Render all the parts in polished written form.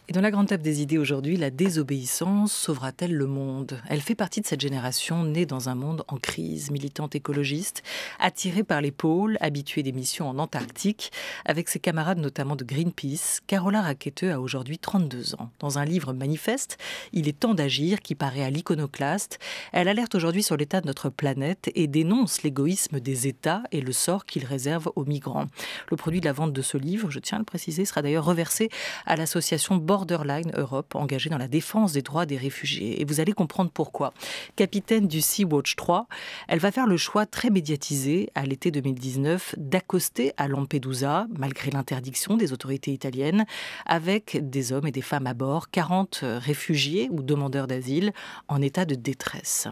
Et dans la grande table des idées aujourd'hui, la désobéissance sauvera-t-elle le monde? Elle fait partie de cette génération née dans un monde en crise, militante écologiste, attirée par les pôles, habituée des missions en Antarctique, avec ses camarades notamment de Greenpeace. Carola Rackete a aujourd'hui 32 ans. Dans un livre manifeste, Il est temps d'agir, qui paraît à l'Iconoclaste, elle alerte aujourd'hui sur l'état de notre planète et dénonce l'égoïsme des États et le sort qu'ils réservent aux migrants. Le produit de la vente de ce livre, je tiens à le préciser, sera d'ailleurs reversé à l'association Borderline Europe, engagée dans la défense des droits des réfugiés. Et vous allez comprendre pourquoi. Capitaine du Sea-Watch 3, elle va faire le choix très médiatisé à l'été 2019 d'accoster à Lampedusa, malgré l'interdiction des autorités italiennes, avec des hommes et des femmes à bord, 40 réfugiés ou demandeurs d'asile en état de détresse.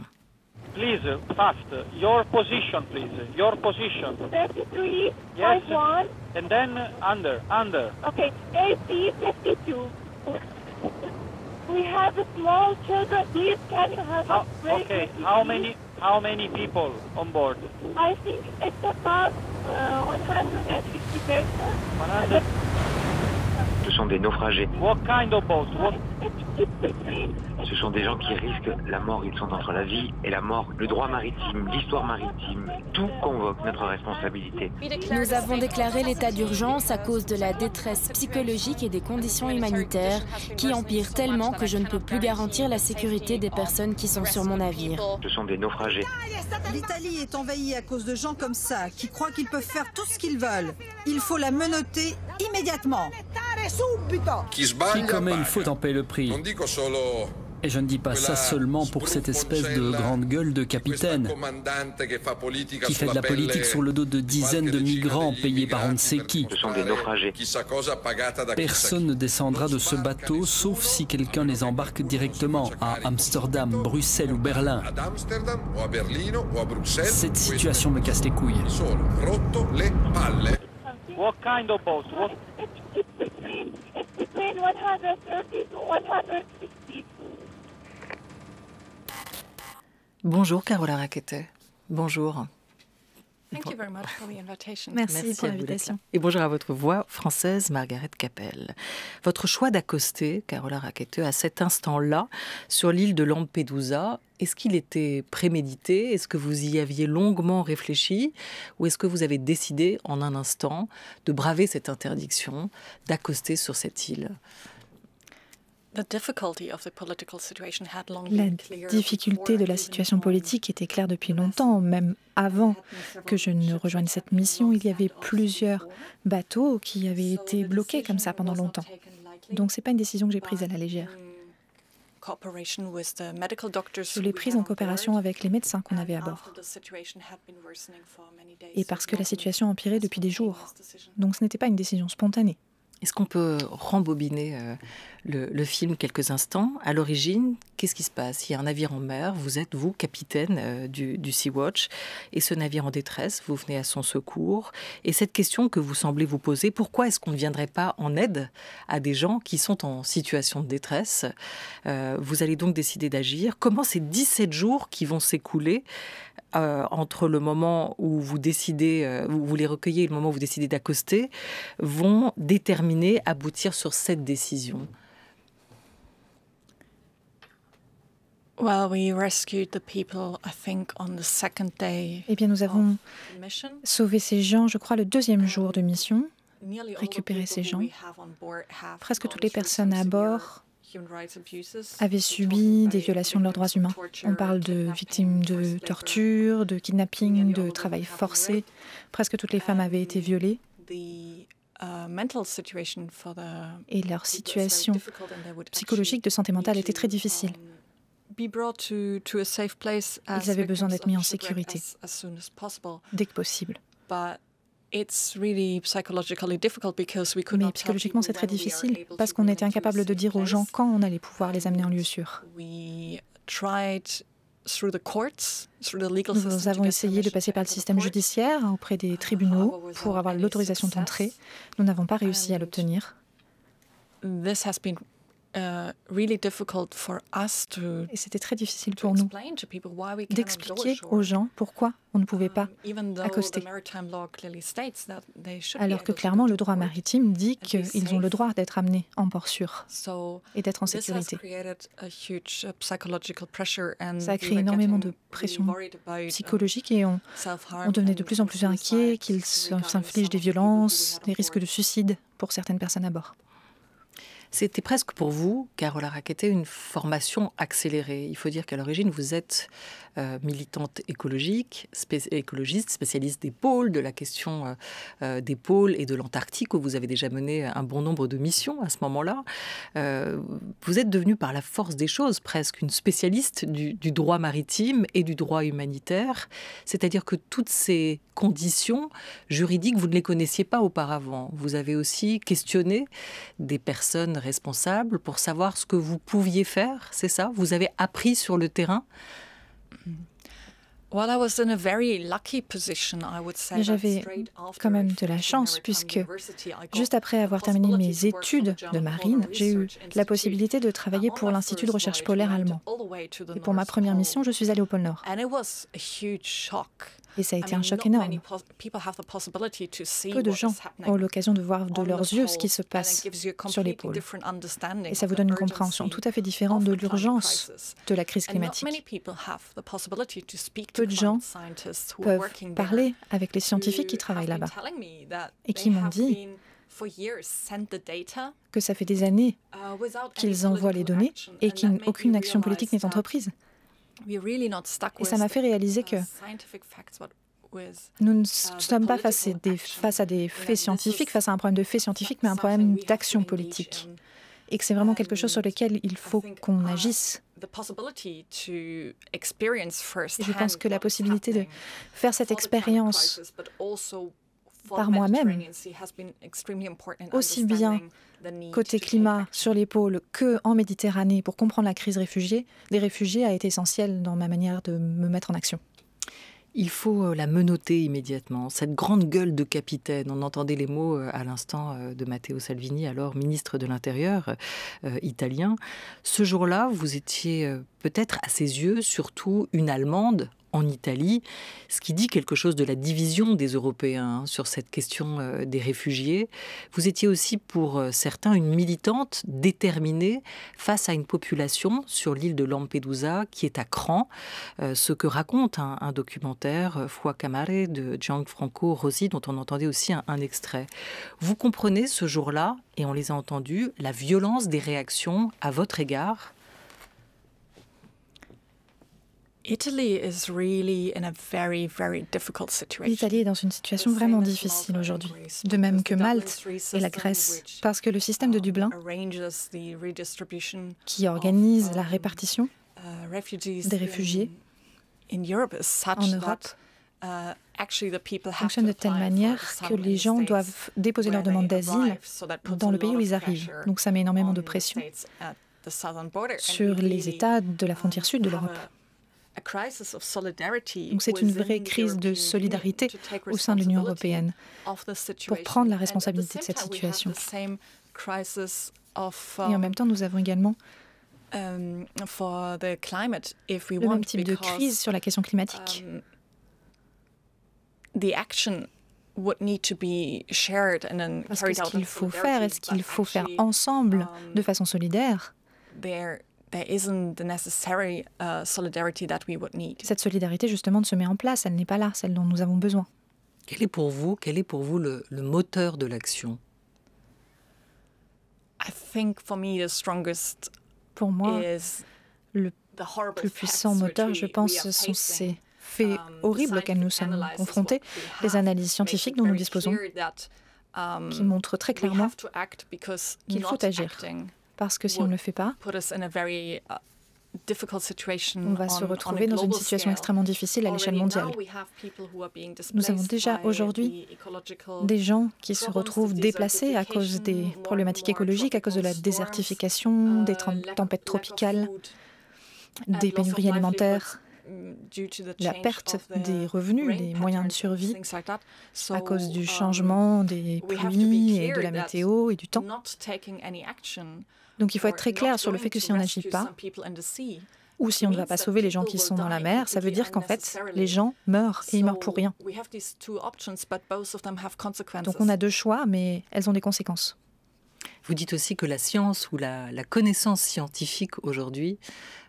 Please, fast. Your position, please. Your position. 33, Yes. 51. And then under. Okay, AC 52. We have small children. Please, can you have How, a break? okay. How many people on board? I think it's about 150 persons. 100. Ce sont des naufragés. What kind of boat? What? Ce sont des gens qui risquent la mort. Ils sont entre la vie et la mort. Le droit maritime, l'histoire maritime, tout convoque notre responsabilité. Nous avons déclaré l'état d'urgence à cause de la détresse psychologique et des conditions humanitaires qui empirent tellement que je ne peux plus garantir la sécurité des personnes qui sont sur mon navire. Ce sont des naufragés. L'Italie est envahie à cause de gens comme ça, qui croient qu'ils peuvent faire tout ce qu'ils veulent. Il faut la menotter immédiatement. Qui commet une faute en paie le prix. Et je ne dis pas ça seulement pour cette espèce de grande gueule de capitaine qui fait de la politique sur le dos de dizaines de migrants payés par on ne sait qui. Ce sont des naufragés. Personne ne descendra de ce bateau sauf si quelqu'un les embarque directement à Amsterdam, Bruxelles ou Berlin. Cette situation me casse les couilles. What kind of boat? What? It's between 130 to 160. Bonjour Carola Rackete. Bonjour. Merci pour à vous l'invitation. d'être là. Et bonjour à votre voix française, Margaret Capel. Votre choix d'accoster, Carola Rackete, à cet instant-là, sur l'île de Lampedusa, est-ce qu'il était prémédité? Est-ce que vous y aviez longuement réfléchi? Ou est-ce que vous avez décidé, en un instant, de braver cette interdiction, d'accoster sur cette île? La difficulté de la situation situation politique était claire depuis longtemps, même avant que je ne rejoigne cette mission. Il y avait plusieurs bateaux qui avaient été bloqués comme ça pendant longtemps. Donc ce n'est pas une décision que j'ai prise à la légère. Je l'ai prise en coopération avec les médecins qu'on avait à bord. Et parce que la situation empirait depuis des jours. Donc ce n'était pas une décision spontanée. Est-ce qu'on peut rembobiner le film quelques instants? À l'origine, qu'est-ce qui se passe? Il y a un navire en mer, vous êtes, vous, capitaine du Sea-Watch, et ce navire en détresse, vous venez à son secours. Et cette question que vous semblez vous poser, pourquoi est-ce qu'on ne viendrait pas en aide à des gens qui sont en situation de détresse? Vous allez donc décider d'agir. Comment ces 17 jours qui vont s'écouler entre le moment où vous décidez, où vous les recueillez et le moment où vous décidez d'accoster, vont déterminer, aboutir sur cette décision? Eh bien, nous avons sauvé ces gens, je crois, le deuxième jour de mission, récupéré ces gens. Presque toutes les personnes à bord avaient subi des violations de leurs droits humains. On parle de victimes de torture, de kidnapping, de travail forcé. Presque toutes les femmes avaient été violées. Et leur situation psychologique de santé mentale était très difficile. Ils avaient besoin d'être mis en sécurité dès que possible. Mais psychologiquement, c'est très difficile parce qu'on était incapable de dire aux gens quand on allait pouvoir les amener en lieu sûr. Nous avons essayé de passer par le système judiciaire auprès des tribunaux pour avoir l'autorisation d'entrer. Nous n'avons pas réussi à l'obtenir. Et c'était très difficile pour nous d'expliquer aux gens pourquoi on ne pouvait pas accoster. Alors que clairement, le droit maritime dit qu'ils ont le droit d'être amenés en port sûr et d'être en sécurité. Ça a créé énormément de pression psychologique et on devenait de plus en plus inquiet qu'ils s'infligent des violences, des risques de suicide pour certaines personnes à bord. C'était presque pour vous, Carola Rackete, une formation accélérée. Il faut dire qu'à l'origine, vous êtes militante écologiste, spécialiste des pôles, de la question des pôles et de l'Antarctique, où vous avez déjà mené un bon nombre de missions à ce moment-là. Vous êtes devenue par la force des choses presque une spécialiste du droit maritime et du droit humanitaire. C'est-à-dire que toutes ces conditions juridiques, vous ne les connaissiez pas auparavant. Vous avez aussi questionné des personnes responsables pour savoir ce que vous pouviez faire, c'est ça? Vous avez appris sur le terrain? J'avais quand même de la chance puisque juste après avoir terminé mes études de marine, j'ai eu la possibilité de travailler pour l'Institut de recherche polaire allemand. Et pour ma première mission, je suis allée au pôle Nord. Et ça a été un choc énorme. Peu de gens ont l'occasion de voir de leurs yeux ce qui se passe sur les pôles. Et ça vous donne une compréhension tout à fait différente de l'urgence de la crise climatique. Peu de gens peuvent parler avec les scientifiques qui travaillent là-bas et qui m'ont dit que ça fait des années qu'ils envoient les données et qu'aucune action politique n'est entreprise. Et ça m'a fait réaliser que nous ne sommes pas face à des faits scientifiques, face à un problème de faits scientifiques, mais un problème d'action politique. Et que c'est vraiment quelque chose sur lequel il faut qu'on agisse. Et je pense que la possibilité de faire cette expérience par moi-même, aussi bien côté climat sur les pôles qu'en Méditerranée, pour comprendre la crise des réfugiés, a été essentielle dans ma manière de me mettre en action. Il faut la menotter immédiatement. Cette grande gueule de capitaine, on entendait les mots à l'instant de Matteo Salvini, alors ministre de l'Intérieur italien. Ce jour-là, vous étiez peut-être à ses yeux surtout une Allemande en Italie, ce qui dit quelque chose de la division des Européens sur cette question des réfugiés. Vous étiez aussi pour certains une militante déterminée face à une population sur l'île de Lampedusa qui est à cran, ce que raconte un documentaire Fuoco a mare de Gianfranco Rosi dont on entendait aussi un extrait. Vous comprenez ce jour-là, et on les a entendus, la violence des réactions à votre égard? L'Italie est dans une situation vraiment difficile aujourd'hui, de même que Malte et la Grèce, parce que le système de Dublin, qui organise la répartition des réfugiés en Europe, fonctionne de telle manière que les gens doivent déposer leur demande d'asile dans le pays où ils arrivent. Donc ça met énormément de pression sur les États de la frontière sud de l'Europe. Donc c'est une vraie crise de solidarité au sein de l'Union européenne pour prendre la responsabilité de cette situation. Et en même temps, nous avons également le même type de crise sur la question climatique. Parce que ce qu'il faut faire et ce qu'il faut faire ensemble de façon solidaire, cette solidarité, justement, ne se met en place. Elle n'est pas là, celle dont nous avons besoin. Quel est pour vous le moteur de l'action? Pour moi, le plus puissant moteur, je pense, ce sont ces faits horribles auxquels nous sommes confrontés, les analyses scientifiques dont nous disposons, qui montrent très clairement qu'il faut agir. Parce que si on ne le fait pas, on va se retrouver dans une situation extrêmement difficile à l'échelle mondiale. Nous avons déjà aujourd'hui des gens qui se retrouvent déplacés à cause des problématiques écologiques, à cause de la désertification, des tempêtes tropicales, des pénuries alimentaires. la perte des revenus, des moyens de survie à cause du changement des pluies et de la météo et du temps. Donc il faut être très clair sur le fait que si on n'agit pas, ou si on ne va pas sauver les gens qui sont dans la mer, ça veut dire qu'en fait, les gens meurent et ils meurent pour rien. Donc on a deux choix, mais elles ont des conséquences. Vous dites aussi que la science ou la connaissance scientifique aujourd'hui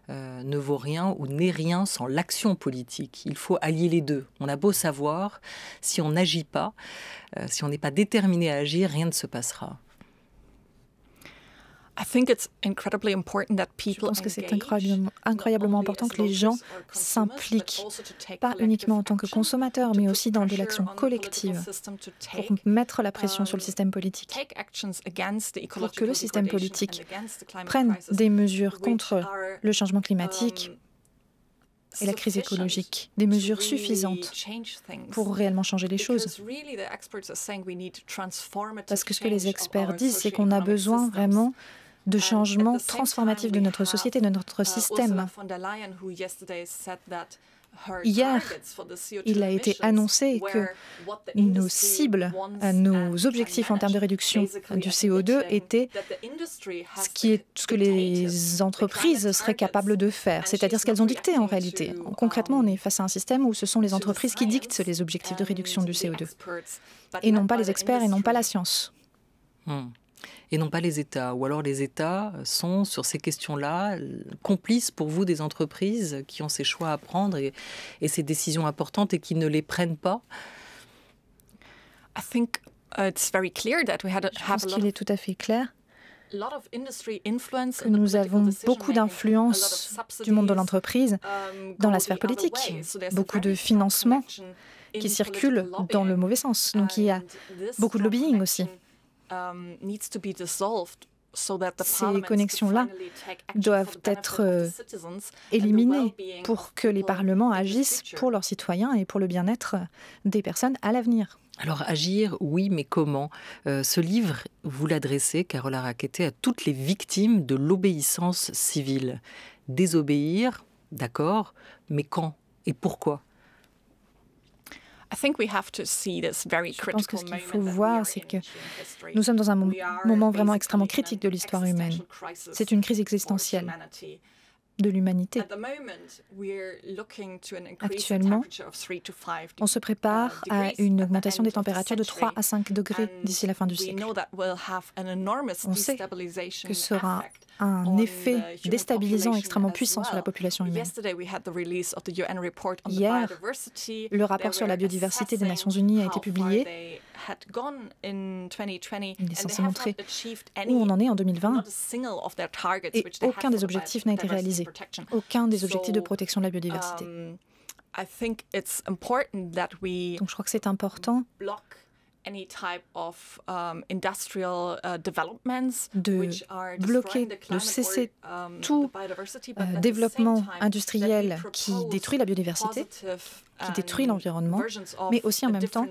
ne vaut rien ou n'est rien sans l'action politique. Il faut allier les deux. On a beau savoir, si on n'agit pas, si on n'est pas déterminé à agir, rien ne se passera. Je pense que c'est incroyablement important que les gens s'impliquent, pas uniquement en tant que consommateurs, mais aussi dans de l'action collective, pour mettre la pression sur le système politique, pour que le système politique prenne des mesures contre le changement climatique et la crise écologique, des mesures suffisantes pour réellement changer les choses. Parce que ce que les experts disent, c'est qu'on a besoin vraiment de changements transformatifs de notre société, de notre système. Hier, il a été annoncé que nos cibles, nos objectifs en termes de réduction du CO2 étaient ce que les entreprises seraient capables de faire, c'est-à-dire ce qu'elles ont dicté en réalité. Concrètement, on est face à un système où ce sont les entreprises qui dictent les objectifs de réduction du CO2, et non pas les experts et non pas la science. Et non pas les États. Ou alors les États sont, sur ces questions-là, complices pour vous des entreprises qui ont ces choix à prendre et ces décisions importantes et qui ne les prennent pas? Je pense qu'il est tout à fait clair que nous avons beaucoup d'influence du monde de l'entreprise dans la sphère politique, beaucoup de financement qui circule dans le mauvais sens. Donc il y a beaucoup de lobbying aussi. Ces connexions-là doivent être éliminées pour que les parlements agissent pour leurs citoyens et pour le bien-être des personnes à l'avenir. Alors agir, oui, mais comment? Ce livre, vous l'adressez, Carola Rackete, à toutes les victimes de l'obéissance civile. Désobéir, d'accord, mais quand et pourquoi? Je pense que ce qu'il faut voir, c'est que nous sommes dans un moment vraiment extrêmement critique de l'histoire humaine. C'est une crise existentielle de l'humanité. Actuellement, on se prépare à une augmentation des températures de 3 à 5 degrés d'ici la fin du siècle. On sait que ce sera un effet déstabilisant extrêmement puissant sur la population humaine. Hier, le rapport sur la biodiversité des Nations Unies a été publié. Il est censé montrer où on en est en 2020 et aucun des objectifs n'a été réalisé. Aucun des objectifs de protection de la biodiversité. Donc je crois que c'est important de bloquer, de cesser tout développement industriel qui détruit la biodiversité, qui détruit l'environnement, mais aussi en même temps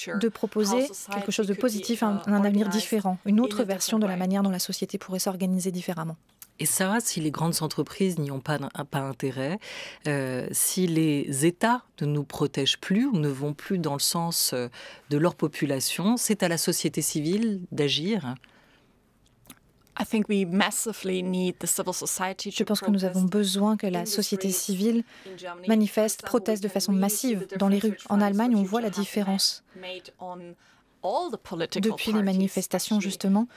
de proposer quelque chose de positif, un avenir différent, une autre version de la manière dont la société pourrait s'organiser différemment. Et ça, si les grandes entreprises n'y ont pas intérêt, si les États ne nous protègent plus ou ne vont plus dans le sens de leur population, c'est à la société civile d'agir. Je pense que nous avons besoin que la société civile manifeste, proteste de façon massive dans les rues. En Allemagne, on voit la différence. Depuis les manifestations, justement,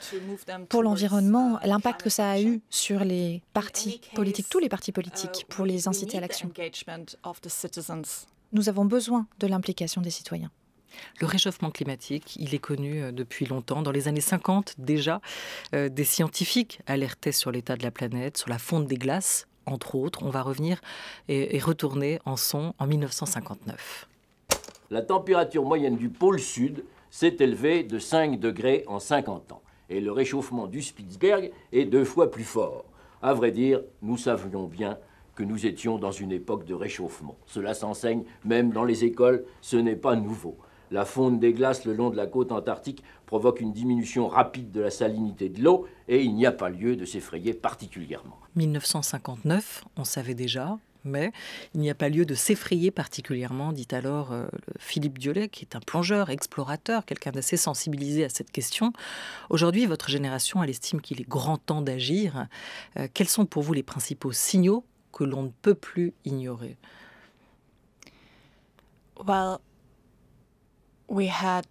pour l'environnement, l'impact que ça a eu sur les partis politiques, tous les partis politiques, pour les inciter à l'action. Nous avons besoin de l'implication des citoyens. Le réchauffement climatique, il est connu depuis longtemps. Dans les années 50, déjà, des scientifiques alertaient sur l'état de la planète, sur la fonte des glaces, entre autres. On va revenir et retourner en son en 1959. La température moyenne du pôle sud s'est élevée de 5 degrés en 50 ans. Et le réchauffement du Spitzberg est 2 fois plus fort. À vrai dire, nous savions bien que nous étions dans une époque de réchauffement. Cela s'enseigne même dans les écoles, ce n'est pas nouveau. La fonte des glaces le long de la côte antarctique provoque une diminution rapide de la salinité de l'eau et il n'y a pas lieu de s'effrayer particulièrement. 1959, on savait déjà, Mais il n'y a pas lieu de s'effrayer particulièrement, dit alors Philippe Diollet, qui est un plongeur, explorateur, quelqu'un d'assez sensibilisé à cette question. Aujourd'hui, votre génération, elle estime qu'il est grand temps d'agir. Quels sont pour vous les principaux signaux que l'on ne peut plus ignorer? Well, we had,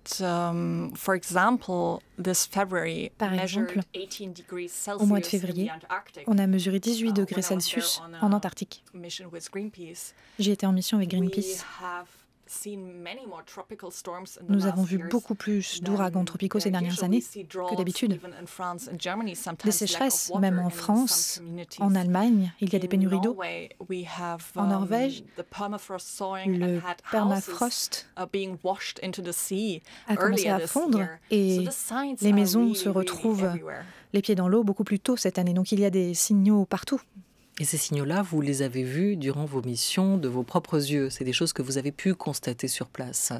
for example, this February, Par exemple, au mois de février, on a mesuré 18 degrés Celsius en Antarctique. J'ai été en mission avec Greenpeace. Nous avons vu beaucoup plus d'ouragans tropicaux ces dernières années que d'habitude. Des sécheresses, même en France, en Allemagne, il y a des pénuries d'eau. En Norvège, le permafrost a commencé à fondre et les maisons se retrouvent les pieds dans l'eau beaucoup plus tôt cette année. Donc il y a des signaux partout. Et ces signaux-là, vous les avez vus durant vos missions de vos propres yeux. C'est des choses que vous avez pu constater sur place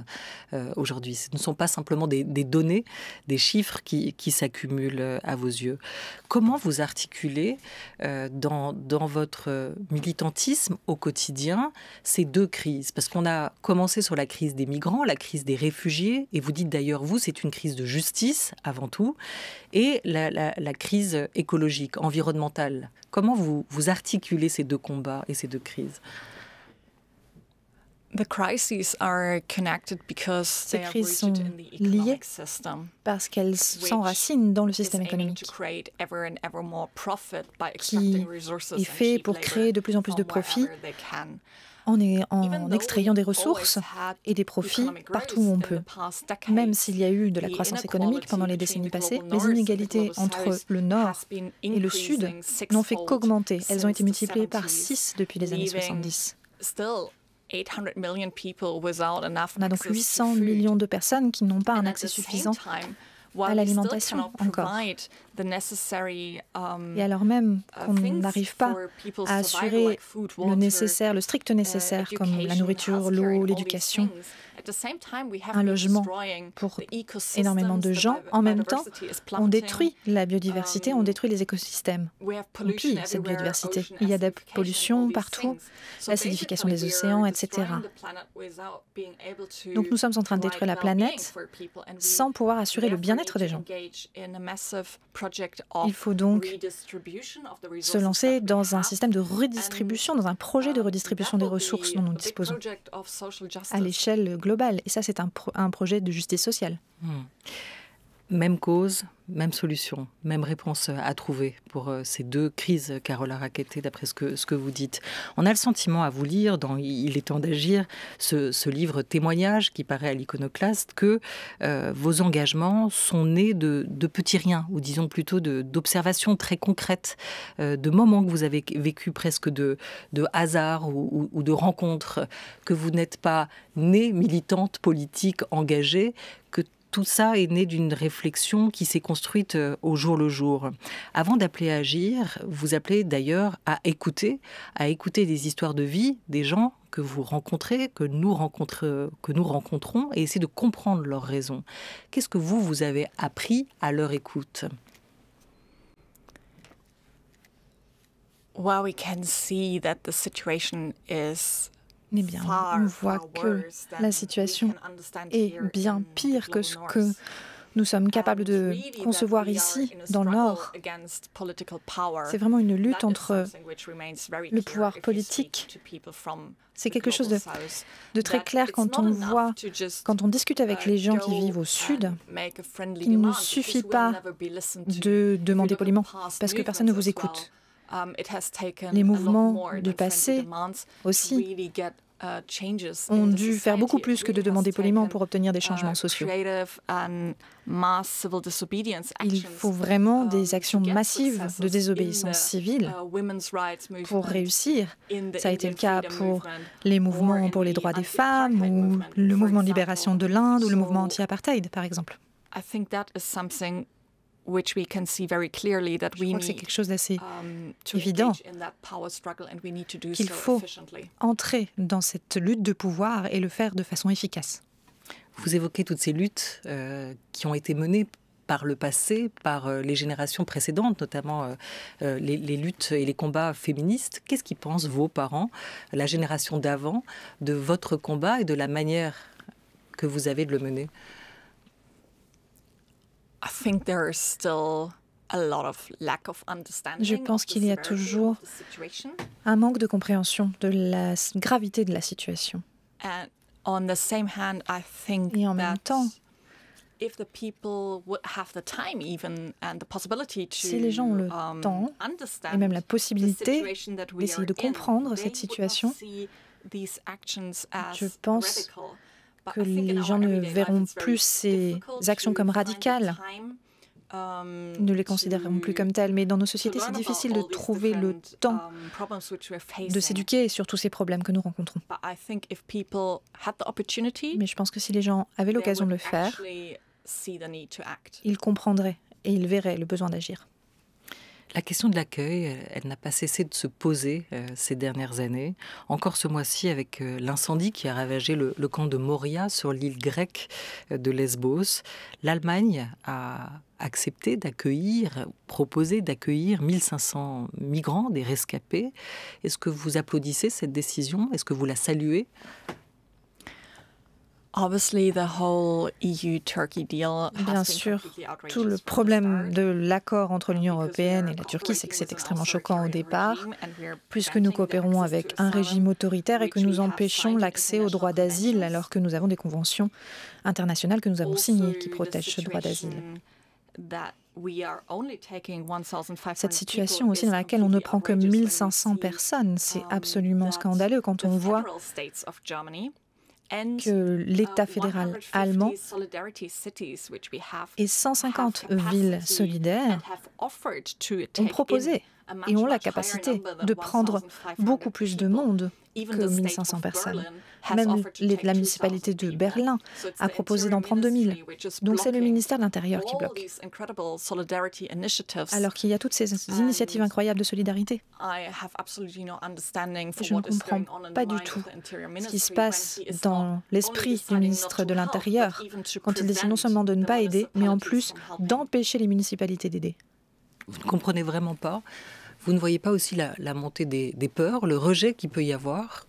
aujourd'hui. Ce ne sont pas simplement des données, des chiffres qui s'accumulent à vos yeux. Comment vous articulez dans votre militantisme au quotidien ces deux crises? Parce qu'on a commencé sur la crise des migrants, la crise des réfugiés, et vous dites d'ailleurs, vous, c'est une crise de justice avant tout, et la crise écologique, environnementale. Comment vous articulez ces deux combats et ces deux crises? Ces crises sont liées parce qu'elles s'enracinent dans le système économique qui est fait pour créer de plus en plus de profits en extrayant des ressources et des profits partout où on peut. Même s'il y a eu de la croissance économique pendant les décennies passées, les inégalités entre le Nord et le Sud n'ont fait qu'augmenter. Elles ont été multipliées par 6 depuis les années 70. On a donc 800 millions de personnes qui n'ont pas un accès suffisant à l'alimentation encore. Et alors même qu'on n'arrive pas à assurer le strict nécessaire, comme la nourriture, l'eau, l'éducation, un logement pour énormément de gens, en même temps, on détruit la biodiversité, on détruit les écosystèmes, on pille cette biodiversité. Il y a de la pollution partout, l'acidification des océans, etc. Donc nous sommes en train de détruire la planète sans pouvoir assurer le bien-être des gens. Il faut donc se lancer dans un système de redistribution, dans un projet de redistribution des ressources dont nous disposons à l'échelle globale. Et ça, c'est un projet de justice sociale. Même cause, même solution, même réponse à trouver pour ces deux crises, Carola Rackete, d'après ce que vous dites. On a le sentiment à vous lire dans « Il est temps d'agir », ce livre témoignage qui paraît à l'Iconoclaste, que vos engagements sont nés de petits riens, ou disons plutôt d'observations très concrètes, de moments que vous avez vécu presque de hasard ou de rencontres, que vous n'êtes pas née militante, politique, engagée, que tout ça est né d'une réflexion qui s'est construite au jour le jour. Avant d'appeler à agir, vous appelez d'ailleurs à écouter des histoires de vie, des gens que vous rencontrez, que nous rencontrons, et essayer de comprendre leurs raisons. Qu'est-ce que vous avez appris à leur écoute? Well, we can see that the situation is Eh bien, on voit que la situation est bien pire que ce que nous sommes capables de concevoir ici, dans le Nord. C'est vraiment une lutte entre le pouvoir politique. C'est quelque chose de très clair quand on discute avec les gens qui vivent au Sud. Il ne suffit pas de demander poliment, parce que personne ne vous écoute. Les mouvements du passé aussi ont dû faire beaucoup plus que de demander poliment pour obtenir des changements sociaux. Il faut vraiment des actions massives de désobéissance civile pour réussir. Ça a été le cas pour les mouvements pour les droits des femmes, ou le mouvement de libération de l'Inde, ou le mouvement anti-apartheid, par exemple. Je crois que c'est quelque chose d'assez évident, qu'il faut entrer dans cette lutte de pouvoir et le faire de façon efficace. Vous évoquez toutes ces luttes qui ont été menées par le passé, par les générations précédentes, notamment les luttes et les combats féministes. Qu'est-ce qu'ils pensent, vos parents, la génération d'avant, de votre combat et de la manière que vous avez de le mener? Je pense qu'il y a toujours un manque de compréhension de la gravité de la situation. Et en même temps, si les gens ont le temps et même la possibilité d'essayer de comprendre cette situation, je pense que les gens ne verront plus ces actions comme radicales, ne les considéreront plus comme telles. Mais dans nos sociétés, c'est difficile de trouver le temps de s'éduquer sur tous ces problèmes que nous rencontrons. Mais je pense que si les gens avaient l'occasion de le faire, ils comprendraient et ils verraient le besoin d'agir. La question de l'accueil, elle n'a pas cessé de se poser ces dernières années. Encore ce mois-ci avec l'incendie qui a ravagé le camp de Moria sur l'île grecque de Lesbos. L'Allemagne a accepté d'accueillir, proposé d'accueillir 1500 migrants, des rescapés. Est-ce que vous applaudissez cette décision? Est-ce que vous la saluez? Bien sûr, tout le problème de l'accord entre l'Union européenne et la Turquie, c'est que c'est extrêmement choquant au départ, puisque nous coopérons avec un régime autoritaire et que nous empêchons l'accès au droit d'asile, alors que nous avons des conventions internationales que nous avons signées qui protègent ce droit d'asile. Cette situation aussi dans laquelle on ne prend que 1500 personnes, c'est absolument scandaleux quand on voit que l'État fédéral allemand et 150 villes solidaires ont proposé et ont la capacité de prendre beaucoup plus de monde que 1500 personnes. Même la municipalité de Berlin a proposé d'en prendre 2000. Donc c'est le ministère de l'Intérieur qui bloque. Alors qu'il y a toutes ces initiatives incroyables de solidarité. Je ne comprends pas du tout ce qui se passe dans l'esprit du ministre de l'Intérieur quand il décide non seulement de ne pas aider, mais en plus d'empêcher les municipalités d'aider. Vous ne comprenez vraiment pas? Vous ne voyez pas aussi la montée des peurs, le rejet qu'il peut y avoir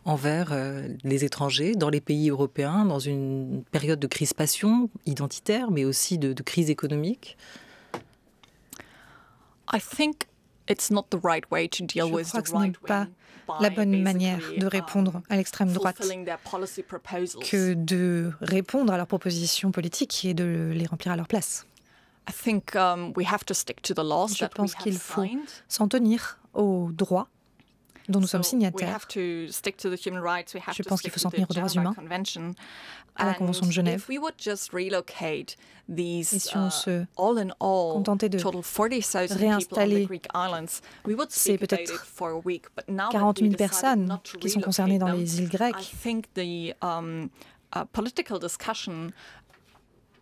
envers les étrangers dans les pays européens, dans une période de crispation identitaire, mais aussi de crise économique? Je crois que ce n'est pas la bonne manière de répondre à l'extrême droite que de répondre à leurs propositions politiques et de les remplir à leur place. Je pense qu'il faut s'en tenir aux droits dont nous sommes signataires. Je pense qu'il faut s'en tenir aux droits humains, à la Convention de Genève. Et si on se contentait de réinstaller ces peut-être 40 000 personnes qui sont concernées dans les îles grecques,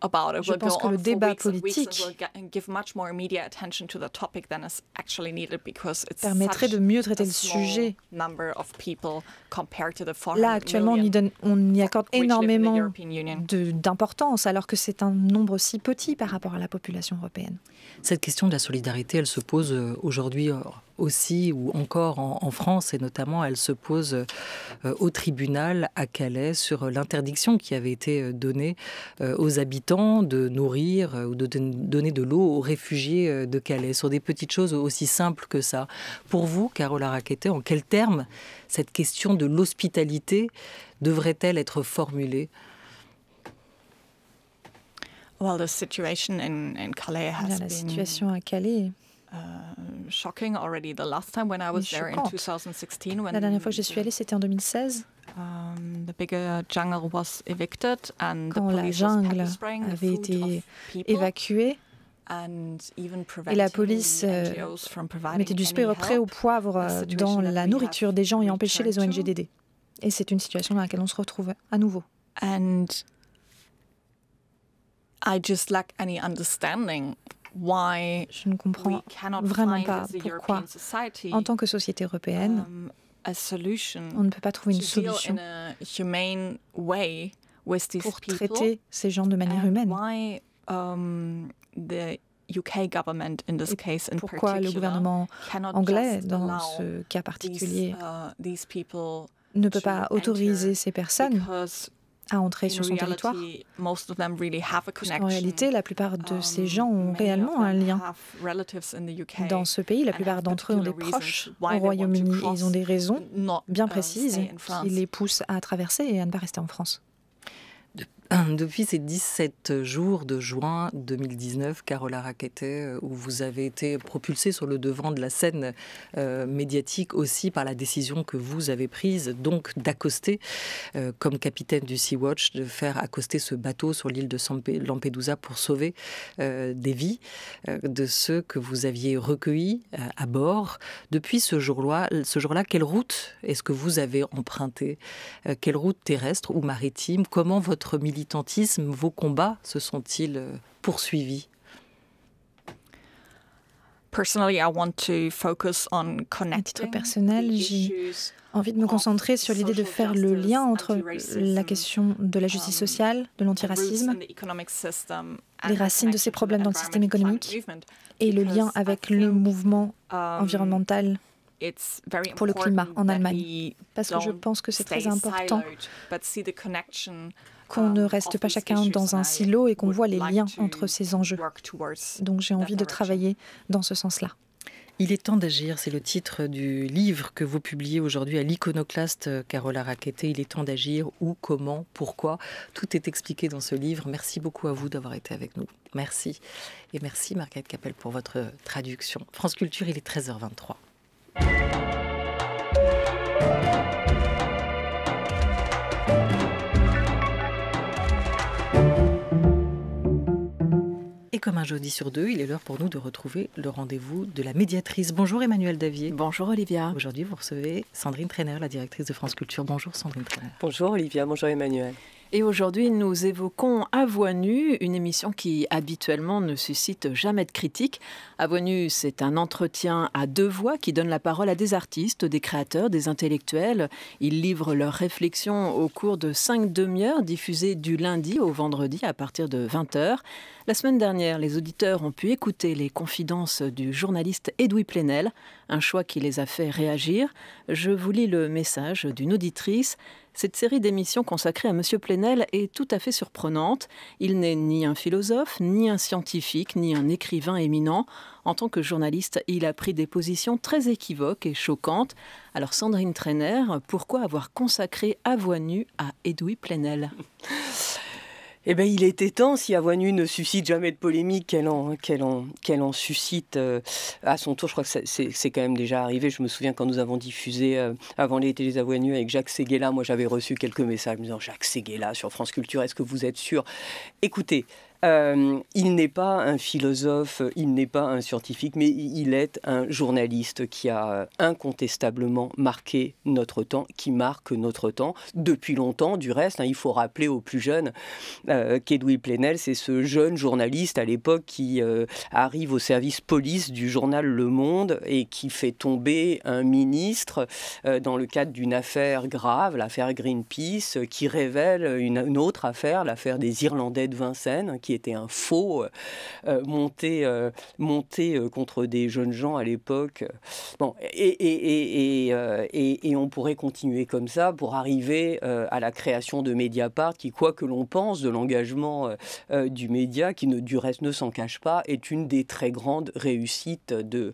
je pense que le débat politique permettrait de mieux traiter le sujet. Là, actuellement, on y accorde énormément d'importance, alors que c'est un nombre si petit par rapport à la population européenne. Cette question de la solidarité, elle se pose aujourd'hui aussi, ou encore en France, et notamment elle se pose au tribunal à Calais sur l'interdiction qui avait été donnée aux habitants de nourrir ou de donner de l'eau aux réfugiés de Calais, sur des petites choses aussi simples que ça. Pour vous, Carola Rackete, en quels termes cette question de l'hospitalité devrait-elle être formulée? La situation à Calais est shocking already. The last time when I was there in 2016, la dernière fois que je suis allée, c'était en 2016. The bigger jungle was evicted and quand la jungle avait été évacuée. Et la police mettait du spray au poivre dans la nourriture des gens et empêchait les ONG d'aider. Et c'est une situation dans laquelle on se retrouve à nouveau. And I just lack any understanding why je ne comprends vraiment pas pourquoi, en tant que société européenne, on ne peut pas trouver une solution pour traiter ces gens de manière humaine. pourquoi le gouvernement anglais, dans ce cas particulier, ne peut pas autoriser ces personnes à entrer sur son territoire. En réalité, la plupart de ces gens ont réellement un lien dans ce pays. La plupart d'entre eux ont des proches au Royaume-Uni et ils ont des raisons bien précises qui les poussent à traverser et à ne pas rester en France. Depuis ces 17 jours de juin 2019, Carola Rackete, où vous avez été propulsée sur le devant de la scène médiatique aussi par la décision que vous avez prise, donc d'accoster, comme capitaine du Sea-Watch, de faire accoster ce bateau sur l'île de Lampedusa pour sauver des vies de ceux que vous aviez recueillis à bord. Depuis ce jour-là, quelle route est-ce que vous avez empruntée? Quelle route terrestre ou maritime? Comment votre militantisme, vos combats se sont-ils poursuivis? À titre personnel, j'ai envie de me concentrer sur l'idée de faire le lien entre la question de la justice sociale, de l'antiracisme, les racines de ces problèmes dans le système économique et le lien avec le mouvement environnemental pour le climat en Allemagne. Parce que je pense que c'est très important qu'on ne reste pas chacun dans un silo et qu'on voit les liens entre ces enjeux. Donc j'ai envie de travailler dans ce sens-là. Il est temps d'agir, c'est le titre du livre que vous publiez aujourd'hui à l'Iconoclaste, Carola Rackete. Il est temps d'agir, où, comment, pourquoi. Tout est expliqué dans ce livre. Merci beaucoup à vous d'avoir été avec nous. Merci. Et merci Marguerite Capel pour votre traduction. France Culture, il est 13h23. Et comme un jeudi sur deux, il est l'heure pour nous de retrouver le rendez-vous de la médiatrice. Bonjour Emmanuelle Davier. Bonjour Olivia. Aujourd'hui, vous recevez Sandrine Trainer, la directrice de France Culture. Bonjour Sandrine Trainer. Bonjour Olivia, bonjour Emmanuelle. Et aujourd'hui, nous évoquons À Voix nue, une émission qui habituellement ne suscite jamais de critiques. À Voix nue, c'est un entretien à deux voix qui donne la parole à des artistes, des créateurs, des intellectuels. Ils livrent leurs réflexions au cours de 5 demi-heures diffusées du lundi au vendredi à partir de 20h. La semaine dernière, les auditeurs ont pu écouter les confidences du journaliste Edoui Plenel, un choix qui les a fait réagir. Je vous lis le message d'une auditrice. Cette série d'émissions consacrée à M. Plenel est tout à fait surprenante. Il n'est ni un philosophe, ni un scientifique, ni un écrivain éminent. En tant que journaliste, il a pris des positions très équivoques et choquantes. Alors Sandrine Trainer, pourquoi avoir consacré À Voix nue à Edoui Plenel ? Eh bien, il était temps, si À Voix nue ne suscite jamais de polémique, qu'elle en suscite à son tour. Je crois que c'est quand même déjà arrivé. Je me souviens quand nous avons diffusé avant l'été les À Voix nue avec Jacques Séguéla, moi j'avais reçu quelques messages me disant « Jacques Séguéla sur France Culture, est-ce que vous êtes sûr ?» Écoutez, il n'est pas un philosophe, il n'est pas un scientifique, mais il est un journaliste qui a incontestablement marqué notre temps, qui marque notre temps depuis longtemps. Du reste, il faut rappeler aux plus jeunes qu'Edoui Plenel, c'est ce jeune journaliste à l'époque qui arrive au service police du journal Le Monde et qui fait tomber un ministre dans le cadre d'une affaire grave, l'affaire Greenpeace, qui révèle une autre affaire, l'affaire des Irlandais de Vincennes, qui était un faux monté contre des jeunes gens à l'époque. Bon, et on pourrait continuer comme ça pour arriver à la création de Mediapart, qui, quoi que l'on pense de l'engagement du média, qui du reste ne s'en cache pas, est une des très grandes réussites de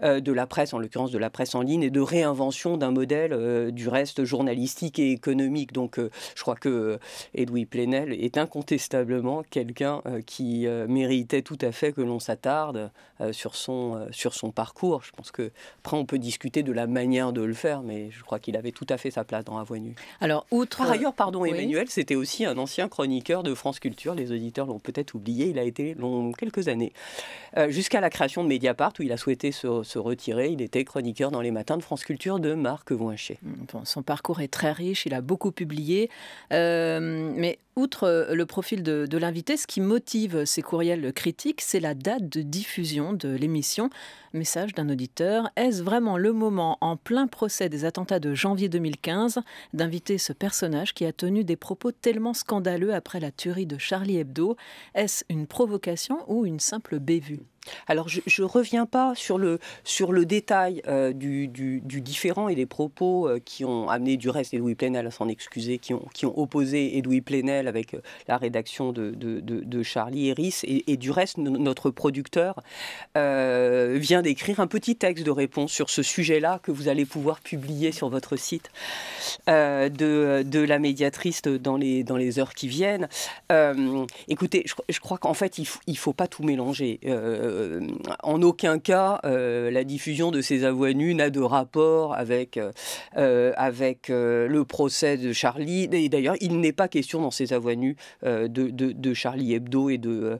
la presse, en l'occurrence de la presse en ligne, et de réinvention d'un modèle du reste journalistique et économique. Donc je crois que Edoui Plenel est incontestablement quelqu'un qui méritait tout à fait que l'on s'attarde sur son parcours. Je pense que après on peut discuter de la manière de le faire, mais je crois qu'il avait tout à fait sa place dans À Voix nue. Alors, par ailleurs, pardon oui. Emmanuel, c'était aussi un ancien chroniqueur de France Culture. Les auditeurs l'ont peut-être oublié. Il a été quelques années jusqu'à la création de Mediapart, où il a souhaité se retirer. Il était chroniqueur dans les matins de France Culture de Marc Voincher. Bon, son parcours est très riche. Il a beaucoup publié, mais Outre le profil de l'invité, ce qui motive ces courriels critiques, c'est la date de diffusion de l'émission. Message d'un auditeur: est-ce vraiment le moment, en plein procès des attentats de janvier 2015, d'inviter ce personnage qui a tenu des propos tellement scandaleux après la tuerie de Charlie Hebdo? Est-ce une provocation ou une simple bévue? Alors, je ne reviens pas sur le détail du différend et des propos qui ont amené du reste Edoui Plenel à s'en excuser, qui ont opposé Edoui Plenel avec la rédaction de Charlie Héris. Et du reste, notre producteur vient d'écrire un petit texte de réponse sur ce sujet-là que vous allez pouvoir publier sur votre site de la médiatrice dans les heures qui viennent. Écoutez, je crois qu'en fait, il ne faut pas tout mélanger. En aucun cas, la diffusion de ces avoix nus n'a de rapport avec le procès de Charlie. Et d'ailleurs, il n'est pas question dans ces avoix nus de Charlie Hebdo et de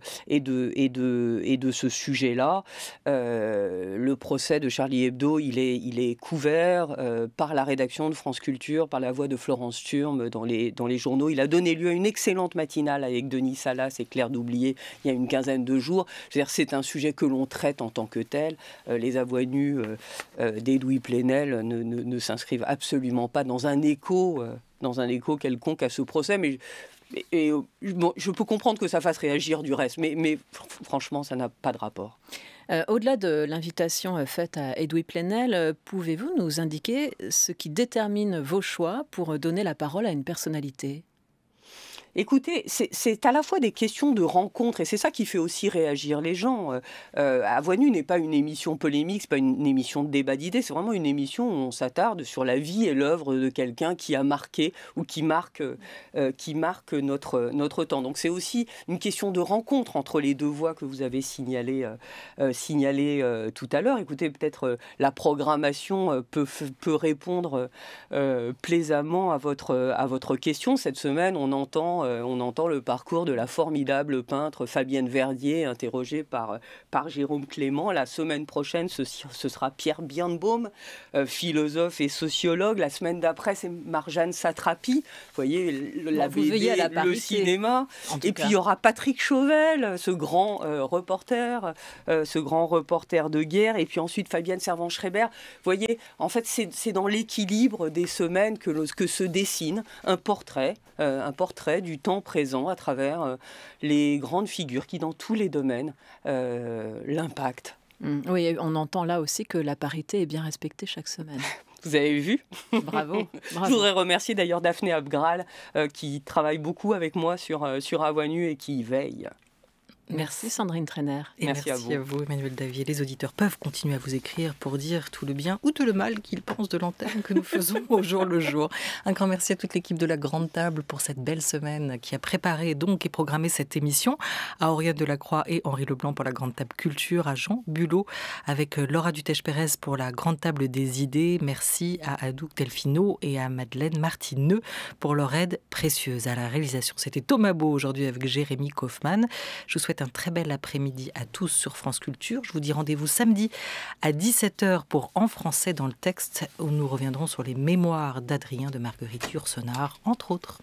ce sujet-là. Le procès de Charlie Hebdo, il est couvert par la rédaction de France Culture, par la voix de Florence Thurm dans les journaux. Il a donné lieu à une excellente matinale avec Denis Salas et Claire Doublier il y a une quinzaine de jours. Je veux dire, c'est un sujet que l'on traite en tant que tel. Les avoix nus d'Edoui Plenel ne s'inscrivent absolument pas dans un écho quelconque à ce procès. Mais je peux comprendre que ça fasse réagir du reste, mais franchement, ça n'a pas de rapport. Au-delà de l'invitation faite à Edoui Plenel, pouvez-vous nous indiquer ce qui détermine vos choix pour donner la parole à une personnalité ? Écoutez, c'est à la fois des questions de rencontre et c'est ça qui fait aussi réagir les gens. Avoix nus n'est pas une émission polémique, c'est pas une émission de débat d'idées, c'est vraiment une émission où on s'attarde sur la vie et l'œuvre de quelqu'un qui a marqué ou qui marque notre temps. Donc c'est aussi une question de rencontre entre les deux voix que vous avez signalées tout à l'heure. Écoutez, peut-être la programmation peut répondre plaisamment à votre question. Cette semaine, on entend le parcours de la formidable peintre Fabienne Verdier, interrogée par Jérôme Clément. La semaine prochaine, ce sera Pierre Birnbaum, philosophe et sociologue. La semaine d'après, c'est Marjane Satrapi. Vous voyez, la BD, le cinéma. Et puis, il y aura Patrick Chauvel, ce grand reporter de guerre. Et puis ensuite, Fabienne Servan-Schreiber. Vous voyez, en fait, c'est dans l'équilibre des semaines que se dessine un portrait du temps présent à travers les grandes figures qui, dans tous les domaines, l'impactent. Oui, on entend là aussi que la parité est bien respectée chaque semaine. Vous avez vu ? Bravo. Je voudrais remercier d'ailleurs Daphné Abgral qui travaille beaucoup avec moi sur Avoix nus et qui y veille. Merci Sandrine Trainer. Et merci à vous, Emmanuel Davier. Les auditeurs peuvent continuer à vous écrire pour dire tout le bien ou tout le mal qu'ils pensent de l'antenne que nous faisons au jour le jour. Un grand merci à toute l'équipe de la Grande Table pour cette belle semaine qui a préparé donc et programmé cette émission. À Auriane Delacroix et Henri Leblanc pour la Grande Table Culture, à Jean Bulot avec Laura Dutèche-Pérez pour la Grande Table des Idées. Merci à Adouk Delfino et à Madeleine Martineux pour leur aide précieuse. À la réalisation, c'était Thomas Beau aujourd'hui avec Jérémy Kaufmann. Je vous souhaite un très bel après-midi à tous sur France Culture. Je vous dis rendez-vous samedi à 17h pour En français dans le texte, où nous reviendrons sur les mémoires d'Adrien de Marguerite Yourcenar, entre autres.